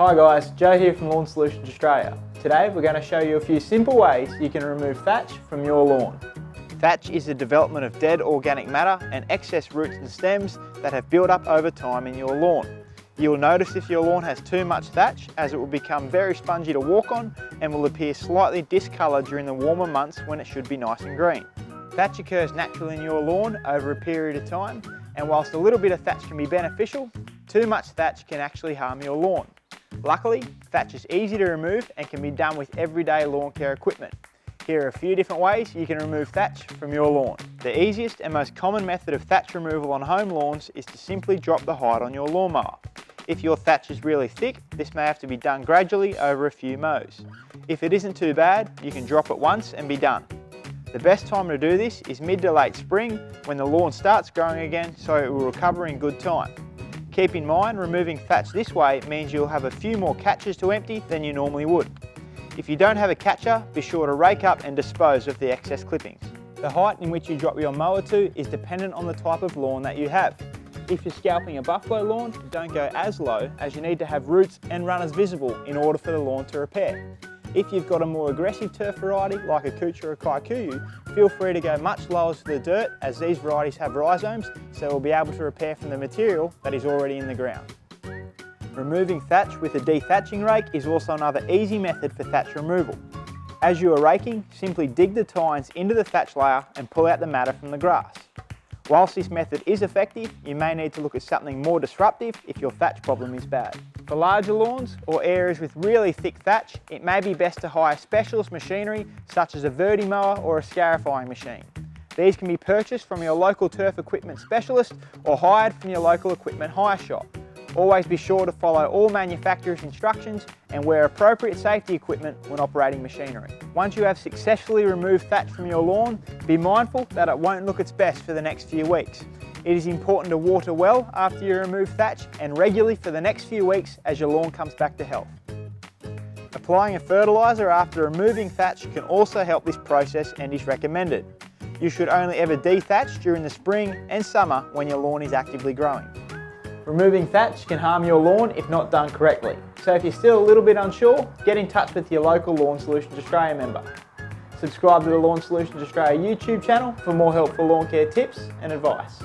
Hi guys, Joe here from Lawn Solutions Australia. Today we're going to show you a few simple ways you can remove thatch from your lawn. Thatch is the development of dead organic matter and excess roots and stems that have built up over time in your lawn. You'll notice if your lawn has too much thatch, as it will become very spongy to walk on and will appear slightly discoloured during the warmer months when it should be nice and green. Thatch occurs naturally in your lawn over a period of time, and whilst a little bit of thatch can be beneficial, too much thatch can actually harm your lawn. Luckily, thatch is easy to remove and can be done with everyday lawn care equipment. Here are a few different ways you can remove thatch from your lawn. The easiest and most common method of thatch removal on home lawns is to simply drop the height on your lawnmower. If your thatch is really thick, this may have to be done gradually over a few mows. If it isn't too bad, you can drop it once and be done. The best time to do this is mid to late spring when the lawn starts growing again, so it will recover in good time. Keep in mind, removing thatch this way means you'll have a few more catchers to empty than you normally would. If you don't have a catcher, be sure to rake up and dispose of the excess clippings. The height in which you drop your mower to is dependent on the type of lawn that you have. If you're scalping a buffalo lawn, don't go as low, as you need to have roots and runners visible in order for the lawn to repair. If you've got a more aggressive turf variety like a couch or a kikuyu, feel free to go much lower to the dirt, as these varieties have rhizomes, so we'll be able to repair from the material that is already in the ground. Removing thatch with a dethatching rake is also another easy method for thatch removal. As you are raking, simply dig the tines into the thatch layer and pull out the matter from the grass. Whilst this method is effective, you may need to look at something more disruptive if your thatch problem is bad. For larger lawns or areas with really thick thatch, it may be best to hire specialist machinery such as a verti mower or a scarifying machine. These can be purchased from your local turf equipment specialist or hired from your local equipment hire shop. Always be sure to follow all manufacturer's instructions and wear appropriate safety equipment when operating machinery. Once you have successfully removed thatch from your lawn, be mindful that it won't look its best for the next few weeks. It is important to water well after you remove thatch and regularly for the next few weeks as your lawn comes back to health. Applying a fertiliser after removing thatch can also help this process and is recommended. You should only ever dethatch during the spring and summer when your lawn is actively growing. Removing thatch can harm your lawn if not done correctly. So if you're still a little bit unsure, get in touch with your local Lawn Solutions Australia member. Subscribe to the Lawn Solutions Australia YouTube channel for more helpful lawn care tips and advice.